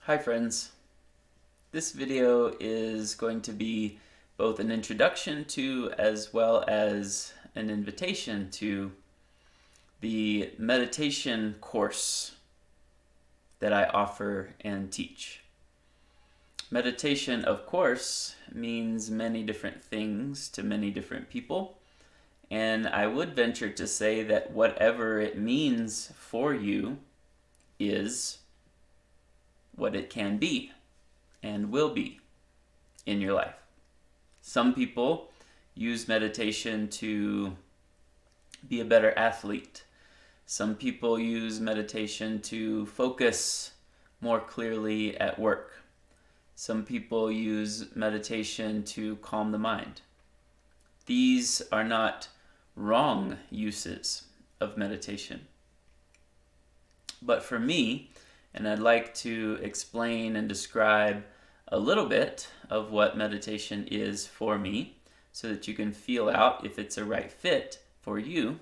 Hi friends. This video is going to be both an introduction to as well as an invitation to the meditation course that I offer and teach. Meditation, of course, means many different things to many different people, and I would venture to say that whatever it means for you is what it can be and will be in your life. Some people use meditation to be a better athlete. Some people use meditation to focus more clearly at work. Some people use meditation to calm the mind. These are not wrong uses of meditation. But for me, and I'd like to explain and describe a little bit of what meditation is for me so that you can feel out if it's a right fit for you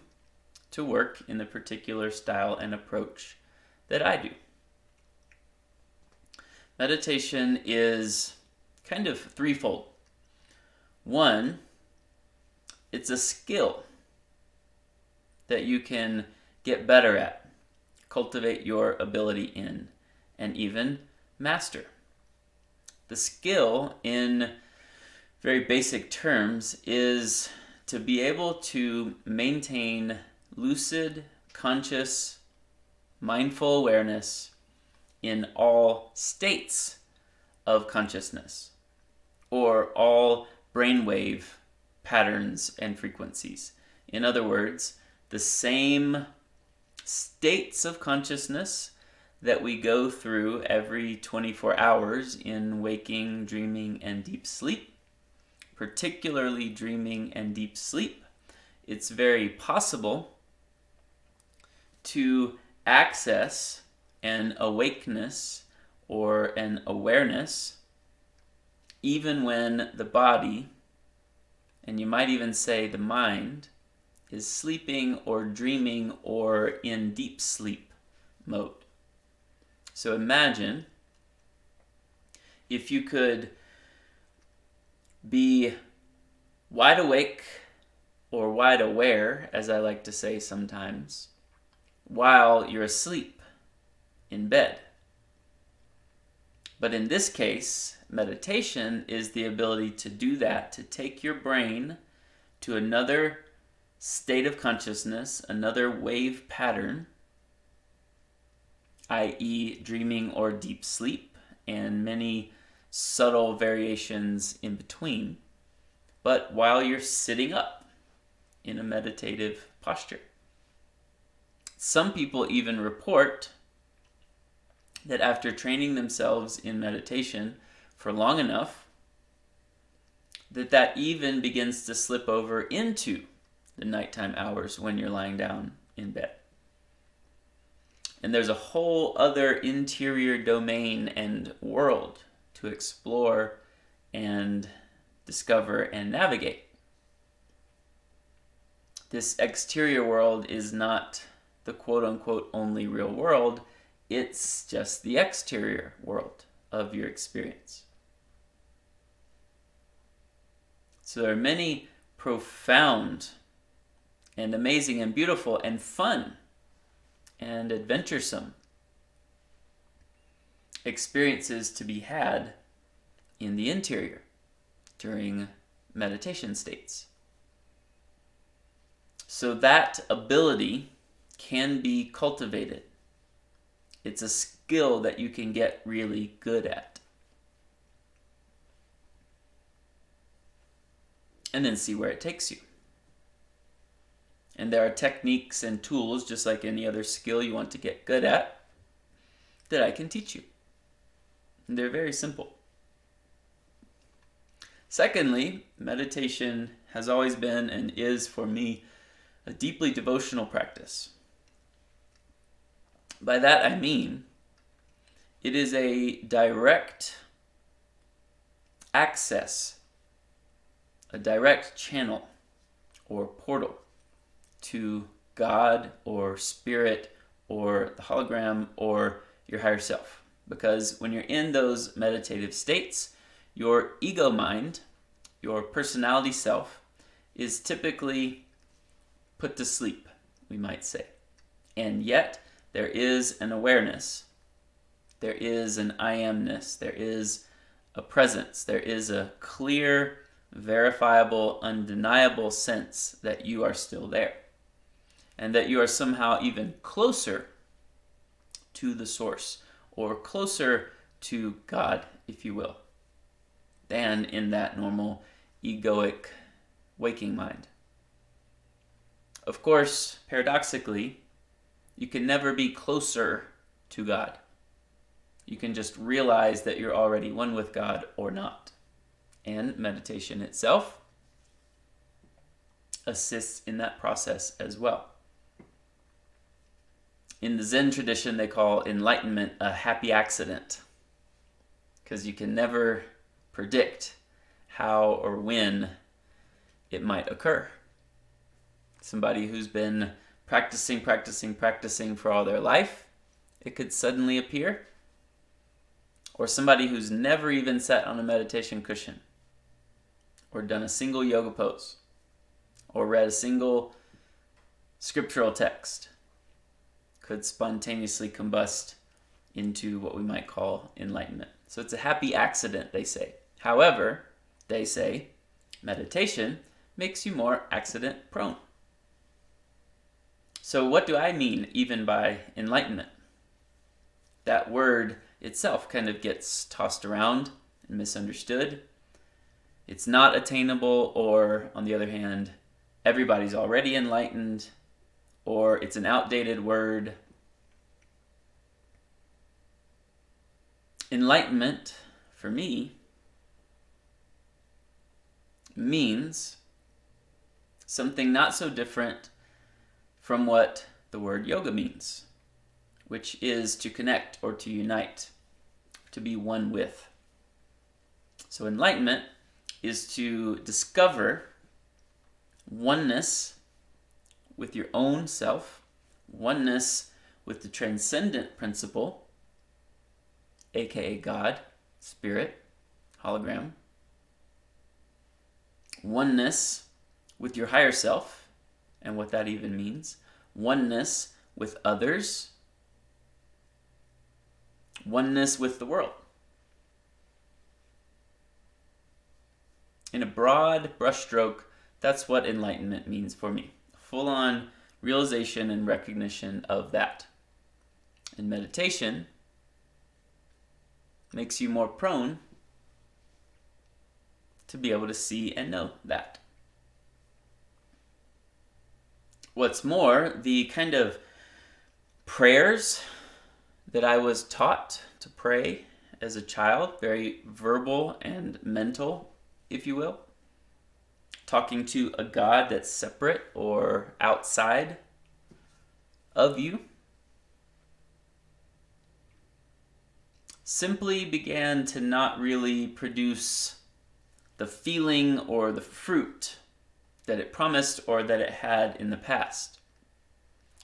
to work in the particular style and approach that I do. Meditation is kind of threefold. One, it's a skill that you can get better at, cultivate your ability in, and even master. The skill, in very basic terms, is to be able to maintain lucid, conscious, mindful awareness in all states of consciousness, or all brainwave patterns and frequencies. In other words, the same states of consciousness that we go through every 24 hours in waking, dreaming, and deep sleep, particularly dreaming and deep sleep, it's very possible to access an awakeness or an awareness even when the body, and you might even say the mind, is sleeping or dreaming or in deep sleep mode. So imagine if you could be wide awake or wide aware, as I like to say sometimes, while you're asleep in bed. But in this case, meditation is the ability to do that, to take your brain to another state of consciousness, another wave pattern, i.e. dreaming or deep sleep, and many subtle variations in between, but while you're sitting up in a meditative posture. Some people even report that after training themselves in meditation for long enough, that even begins to slip over into the nighttime hours when you're lying down in bed. And there's a whole other interior domain and world to explore and discover and navigate. This exterior world is not the quote-unquote only real world. It's just the exterior world of your experience. So there are many profound and amazing and beautiful and fun and adventuresome experiences to be had in the interior during meditation states. So that ability can be cultivated. It's a skill that you can get really good at. And then see where it takes you. And there are techniques and tools, just like any other skill you want to get good at, that I can teach you. And they're very simple. Secondly, meditation has always been and is for me a deeply devotional practice. By that I mean, it is a direct access, a direct channel or portal to God or spirit or the hologram or your higher self. because when you're in those meditative states, your ego mind, your personality self, is typically put to sleep, we might say. And yet, there is an awareness. There is an I amness. There is a presence. There is a clear, verifiable, undeniable sense that you are still there. And that you are somehow even closer to the source, or closer to God, if you will, than in that normal egoic waking mind. Of course, paradoxically, you can never be closer to God. You can just realize that you're already one with God or not. And meditation itself assists in that process as well. In the Zen tradition, they call enlightenment a happy accident, because you can never predict how or when it might occur. Somebody who's been practicing for all their life, it could suddenly appear. Or somebody who's never even sat on a meditation cushion, or done a single yoga pose, or read a single scriptural text, could spontaneously combust into what we might call enlightenment. So it's a happy accident, they say. However, they say meditation makes you more accident prone. So what do I mean even by enlightenment? That word itself kind of gets tossed around and misunderstood. It's not attainable, or on the other hand, everybody's already enlightened, or it's an outdated word. Enlightenment, for me, means something not so different from what the word yoga means, which is to connect or to unite, to be one with. So enlightenment is to discover oneness with your own self, oneness with the transcendent principle, aka God, Spirit, hologram, oneness with your higher self, and what that even means, oneness with others, oneness with the world. In a broad brushstroke, that's what enlightenment means for me. Full-on realization and recognition of that. And meditation makes you more prone to be able to see and know that. What's more, the kind of prayers that I was taught to pray as a child, very verbal and mental, if you will, talking to a God that's separate or outside of you, simply began to not really produce the feeling or the fruit that it promised or that it had in the past.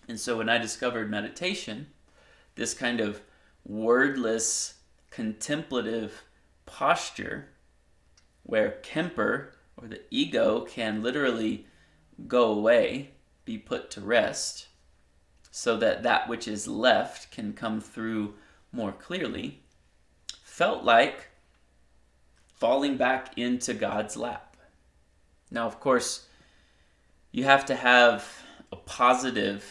And so when I discovered meditation, this kind of wordless, contemplative posture where Kemper, or the ego, can literally go away, be put to rest, so that that which is left can come through more clearly, felt like falling back into God's lap. Now, of course, you have to have a positive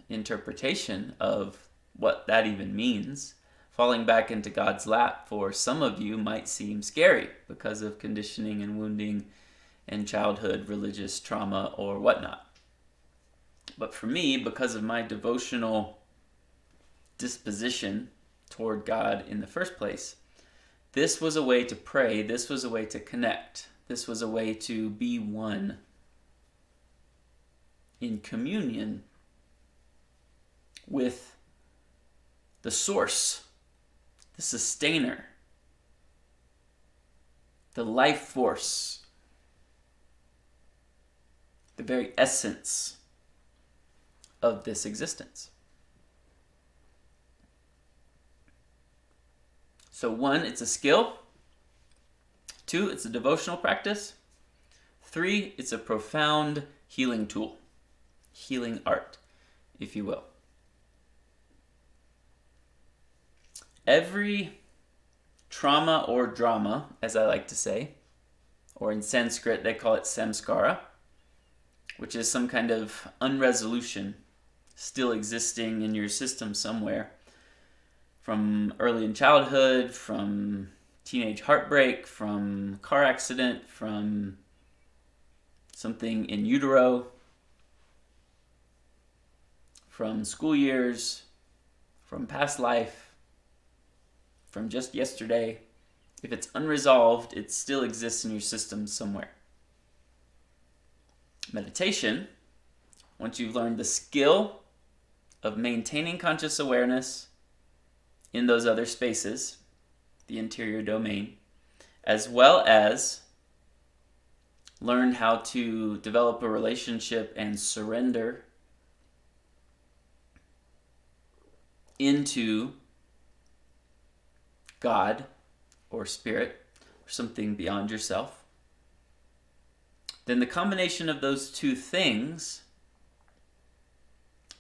interpretation of what that even means. Falling back into God's lap for some of you might seem scary because of conditioning and wounding and childhood religious trauma or whatnot. But for me, because of my devotional disposition toward God in the first place, this was a way to pray, this was a way to connect, this was a way to be one in communion with the source, the sustainer, the life force, the very essence of this existence. So 1, it's a skill. 2, it's a devotional practice. 3, it's a profound healing tool, healing art, if you will. Every trauma or drama, as I like to say, or in Sanskrit they call it samskara, which is some kind of unresolution still existing in your system somewhere, from early in childhood, from teenage heartbreak, from car accident, from something in utero, from school years, from past life, from just yesterday. If it's unresolved, it still exists in your system somewhere. Meditation, once you've learned the skill of maintaining conscious awareness in those other spaces, the interior domain, as well as learned how to develop a relationship and surrender into God or spirit or something beyond yourself, then the combination of those two things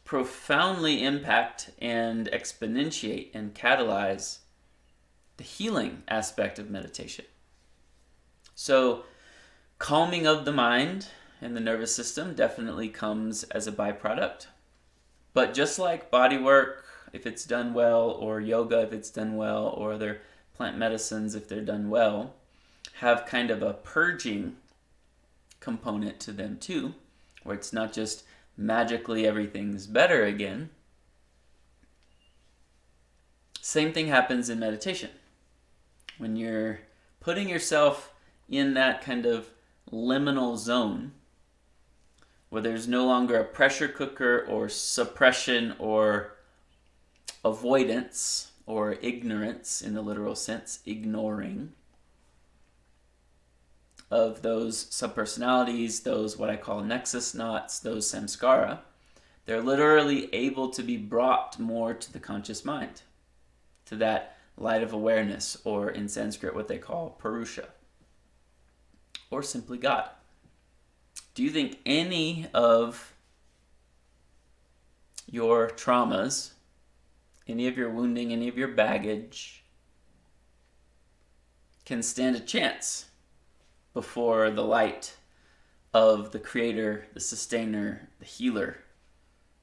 profoundly impact and exponentiate and catalyze the healing aspect of meditation. So calming of the mind and the nervous system definitely comes as a byproduct. But just like body work, if it's done well, or yoga if it's done well, or other plant medicines if they're done well, have kind of a purging component to them too, where it's not just magically everything's better again. Same thing happens in meditation. When you're putting yourself in that kind of liminal zone, where there's no longer a pressure cooker or suppression or avoidance or ignorance in the literal sense, ignoring of those subpersonalities, those what I call nexus knots, those samskara, they're literally able to be brought more to the conscious mind, to that light of awareness, or in Sanskrit what they call Purusha, or simply God. Do you think any of your traumas, any of your wounding, any of your baggage can stand a chance before the light of the Creator, the Sustainer, the Healer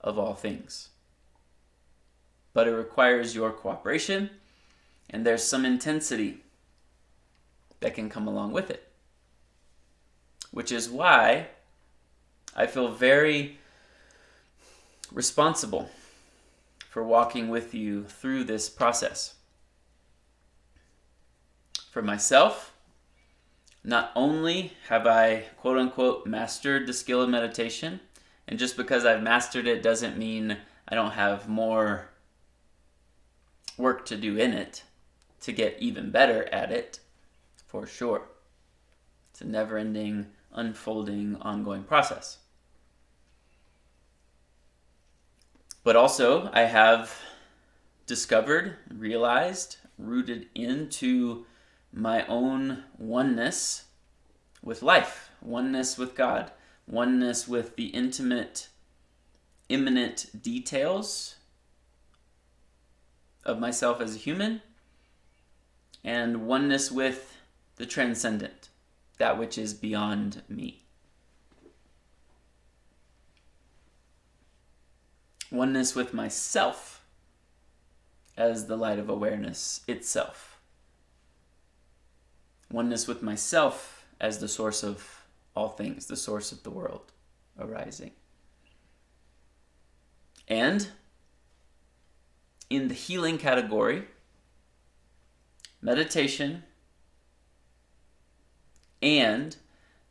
of all things? But it requires your cooperation, and there's some intensity that can come along with it. Which is why I feel very responsible for walking with you through this process. For myself, not only have I, quote unquote, mastered the skill of meditation, and just because I've mastered it doesn't mean I don't have more work to do in it to get even better at it, for sure. It's a never-ending, unfolding, ongoing process. But also, I have discovered, realized, rooted into my own oneness with life, oneness with God, oneness with the intimate, immanent details of myself as a human, and oneness with the transcendent, that which is beyond me. Oneness with myself as the light of awareness itself. Oneness with myself as the source of all things, the source of the world arising. And in the healing category, meditation and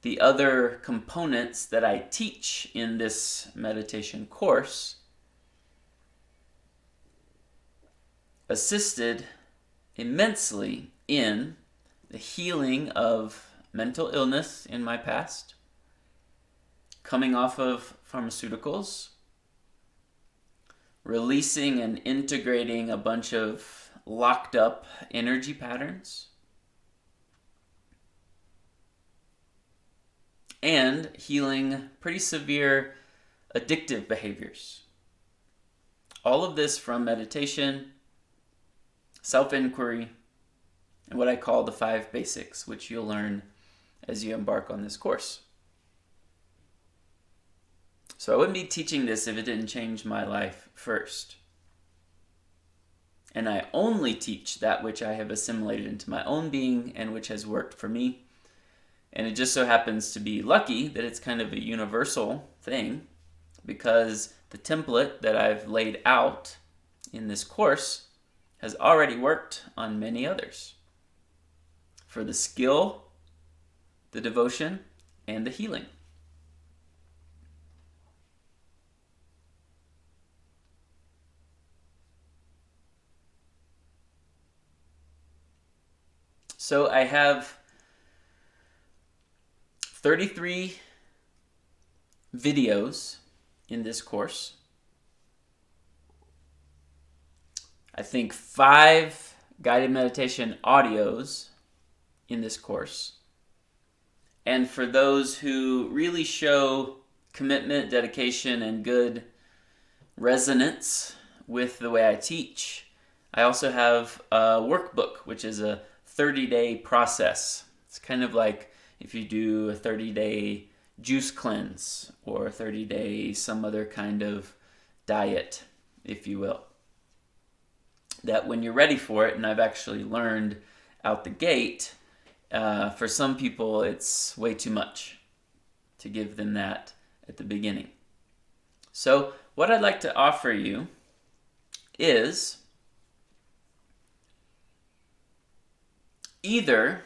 the other components that I teach in this meditation course assisted immensely in the healing of mental illness in my past, coming off of pharmaceuticals, releasing and integrating a bunch of locked up energy patterns, and healing pretty severe addictive behaviors. All of this from meditation, self-inquiry, and what I call the 5 basics, which you'll learn as you embark on this course. So I wouldn't be teaching this if it didn't change my life first. And I only teach that which I have assimilated into my own being and which has worked for me. And it just so happens to be lucky that it's kind of a universal thing, because the template that I've laid out in this course has already worked on many others for the skill, the devotion, and the healing. So I have 33 videos in this course. I think 5 guided meditation audios in this course. And for those who really show commitment, dedication, and good resonance with the way I teach, I also have a workbook, which is a 30-day process. It's kind of like if you do a 30-day juice cleanse or a 30-day some other kind of diet, if you will. That when you're ready for it, and I've actually learned out the gate, for some people it's way too much to give them that at the beginning. So what I'd like to offer you is either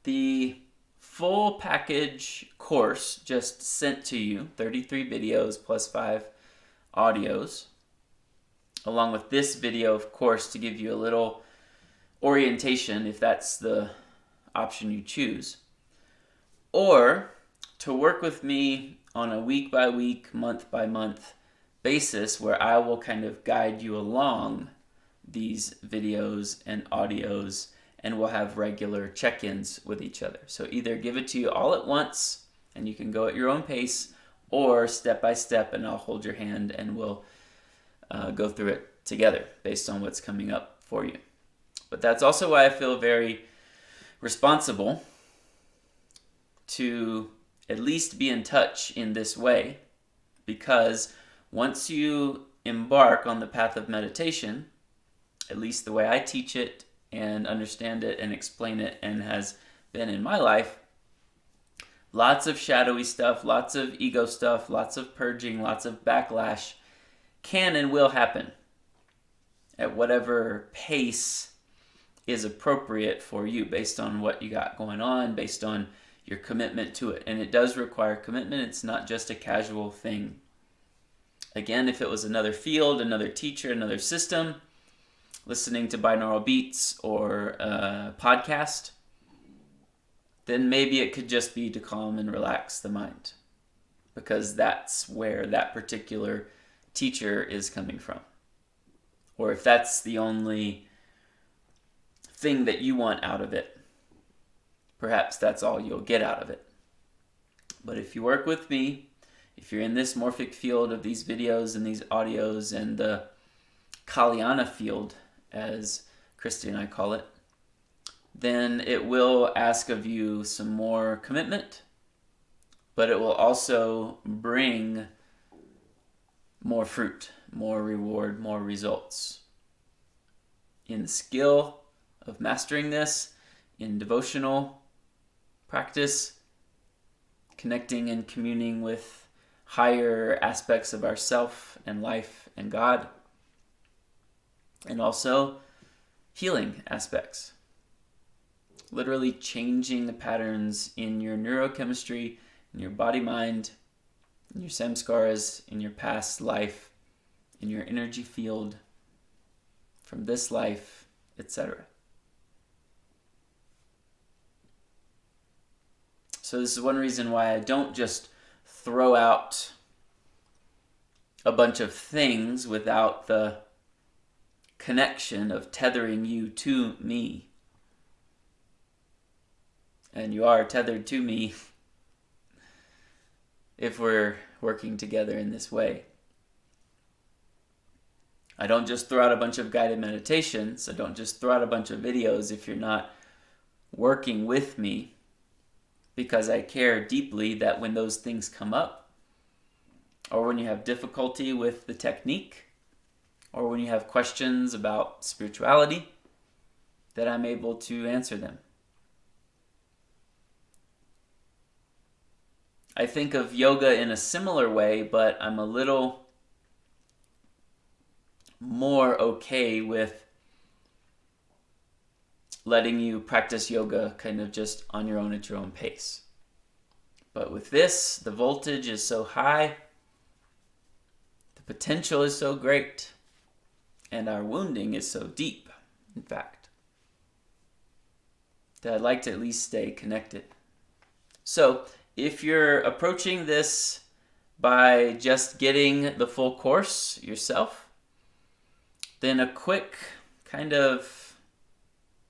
the full package course just sent to you, 33 videos plus 5 audios, along with this video, of course, to give you a little orientation if that's the option you choose, or to work with me on a week-by-week, month-by-month basis where I will kind of guide you along these videos and audios, and we'll have regular check-ins with each other. So either give it to you all at once and you can go at your own pace, or step by step and I'll hold your hand and we'll go through it together based on what's coming up for you. But that's also why I feel very responsible to at least be in touch in this way, because once you embark on the path of meditation, at least the way I teach it and understand it and explain it and has been in my life, lots of shadowy stuff, lots of ego stuff, lots of purging, lots of backlash can and will happen at whatever pace is appropriate for you based on what you got going on, based on your commitment to it. And it does require commitment. It's not just a casual thing. Again, if it was another field, another teacher, another system, listening to binaural beats or a podcast, then maybe it could just be to calm and relax the mind, because that's where that particular teacher is coming from. Or if that's the only thing that you want out of it, perhaps that's all you'll get out of it. But if you work with me, if you're in this morphic field of these videos and these audios and the Kaliana field, as Christy and I call it, then it will ask of you some more commitment, but it will also bring more fruit, more reward, more results in the skill of mastering this, in devotional practice, connecting and communing with higher aspects of ourself and life and God, and also healing aspects. Literally changing the patterns in your neurochemistry, in your body-mind, in your samskaras, in your past life, in your energy field, from this life, etc. So this is one reason why I don't just throw out a bunch of things without the connection of tethering you to me. And you are tethered to me if we're working together in this way. I don't just throw out a bunch of guided meditations. I don't just throw out a bunch of videos if you're not working with me, because I care deeply that when those things come up, or when you have difficulty with the technique, or when you have questions about spirituality, that I'm able to answer them. I think of yoga in a similar way, but I'm a little more okay with letting you practice yoga kind of just on your own at your own pace. But with this, the voltage is so high, the potential is so great, and our wounding is so deep, in fact, that I'd like to at least stay connected. So, if you're approaching this by just getting the full course yourself, then a quick kind of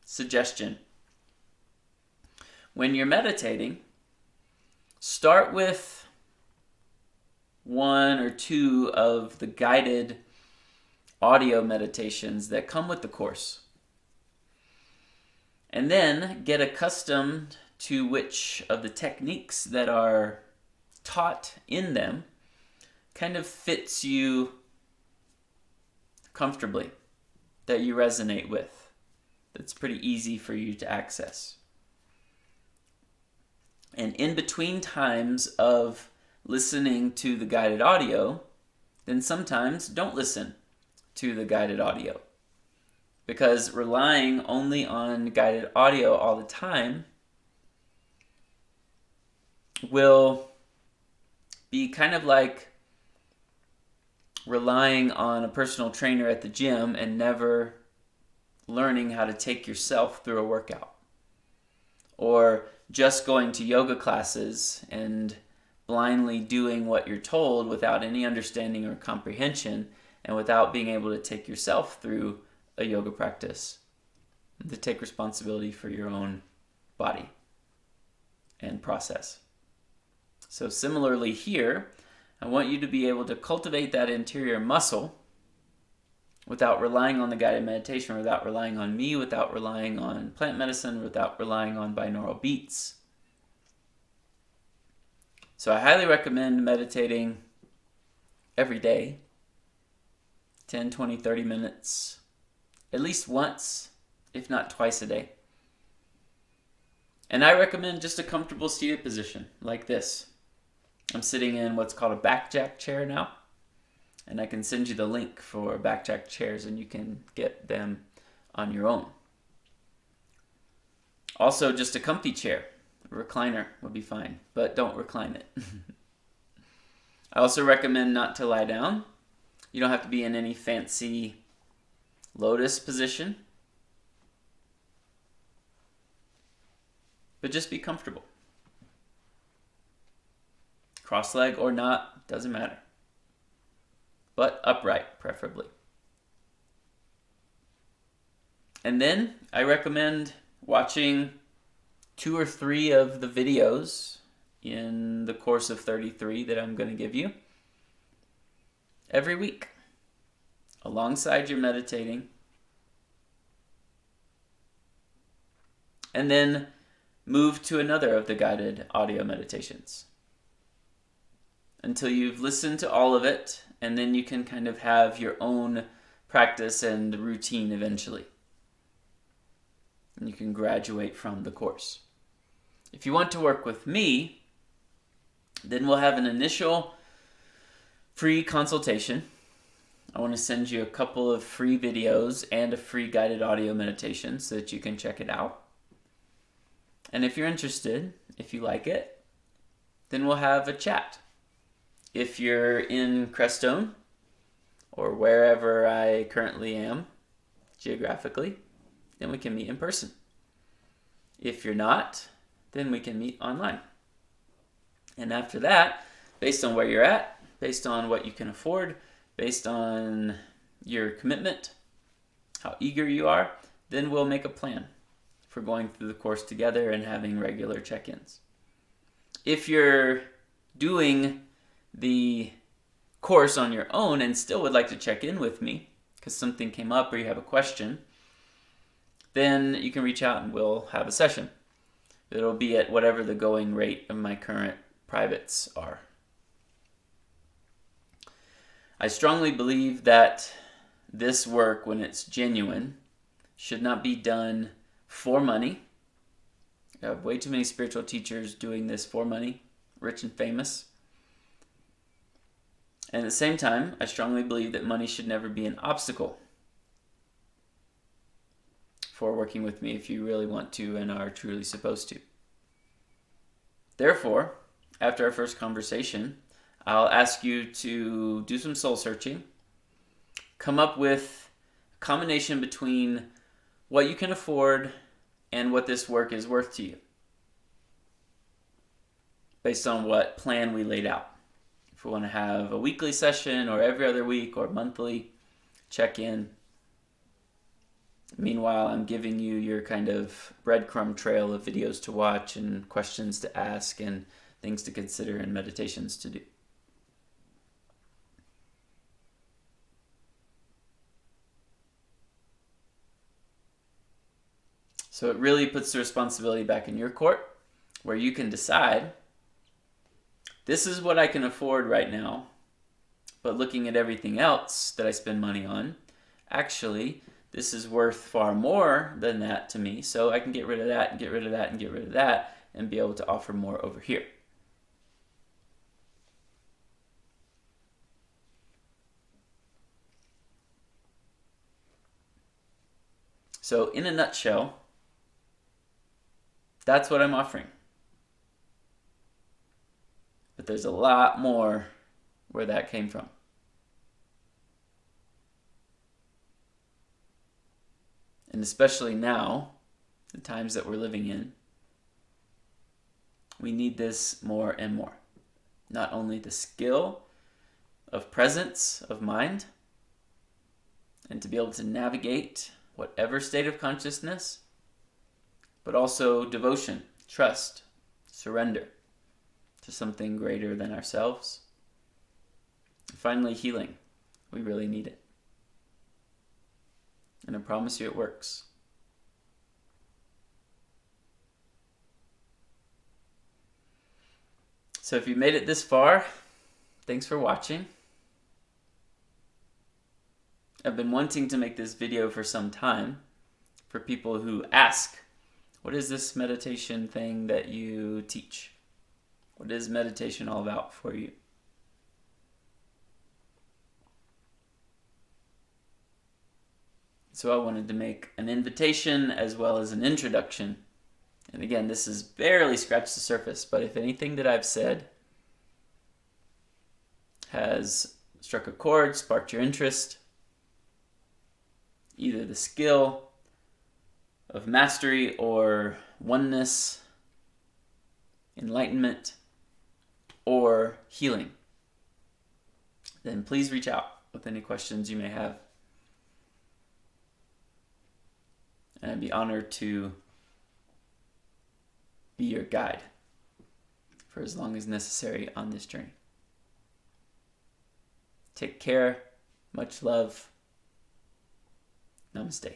suggestion. When you're meditating, start with one or two of the guided audio meditations that come with the course. And then get accustomed to which of the techniques that are taught in them kind of fits you comfortably, that you resonate with, that's pretty easy for you to access. And in between times of listening to the guided audio, then sometimes don't listen to the guided audio. Because relying only on guided audio all the time will be kind of like relying on a personal trainer at the gym and never learning how to take yourself through a workout. Or just going to yoga classes and blindly doing what you're told without any understanding or comprehension, and without being able to take yourself through a yoga practice, to take responsibility for your own body and process. So similarly here, I want you to be able to cultivate that interior muscle without relying on the guided meditation, without relying on me, without relying on plant medicine, without relying on binaural beats. So I highly recommend meditating every day, 10, 20, 30 minutes, at least once, if not twice a day. And I recommend just a comfortable seated position like this. I'm sitting in what's called a backjack chair now, and I can send you the link for backjack chairs and you can get them on your own. Also, just a comfy chair, a recliner would be fine, but don't recline it. I also recommend not to lie down. You don't have to be in any fancy lotus position, but just be comfortable. Cross leg or not, doesn't matter. But upright, preferably. And then I recommend watching 2 or 3 of the videos in the course of 33 that I'm going to give you every week, alongside your meditating. And then move to another of the guided audio meditations until you've listened to all of it, and then you can kind of have your own practice and routine eventually. And you can graduate from the course. If you want to work with me, then we'll have an initial free consultation. I want to send you a couple of free videos and a free guided audio meditation so that you can check it out. And if you're interested, if you like it, then we'll have a chat. If you're in Crestone, or wherever I currently am geographically, then we can meet in person. If you're not, then we can meet online. And after that, based on where you're at, based on what you can afford, based on your commitment, how eager you are, then we'll make a plan for going through the course together and having regular check-ins. If you're doing the course on your own and still would like to check in with me because something came up or you have a question, then you can reach out and we'll have a session. It'll be at whatever the going rate of my current privates are. I strongly believe that this work, when it's genuine, should not be done for money. I have way too many spiritual teachers doing this for money, rich and famous. And at the same time, I strongly believe that money should never be an obstacle for working with me if you really want to and are truly supposed to. Therefore, after our first conversation, I'll ask you to do some soul searching, come up with a combination between what you can afford and what this work is worth to you, based on what plan we laid out. If we want to have a weekly session or every other week or monthly check-in. Meanwhile, I'm giving you your kind of breadcrumb trail of videos to watch and questions to ask and things to consider and meditations to do. So it really puts the responsibility back in your court, where you can decide, this is what I can afford right now, but looking at everything else that I spend money on, actually, this is worth far more than that to me, so I can get rid of that and get rid of that and get rid of that and be able to offer more over here. So in a nutshell, that's what I'm offering. But there's a lot more where that came from. And especially now, the times that we're living in, we need this more and more. Not only the skill of presence of mind and to be able to navigate whatever state of consciousness, but also devotion, trust, surrender to something greater than ourselves. And finally, healing. We really need it. And I promise you it works. So if you made it this far, thanks for watching. I've been wanting to make this video for some time for people who ask, what is this meditation thing that you teach? What is meditation all about for you? So I wanted to make an invitation as well as an introduction. And again, this has barely scratched the surface, but if anything that I've said has struck a chord, sparked your interest, either the skill of mastery or oneness, enlightenment, or healing, then please reach out with any questions you may have. And I'd be honored to be your guide for as long as necessary on this journey. Take care. Much love. Namaste.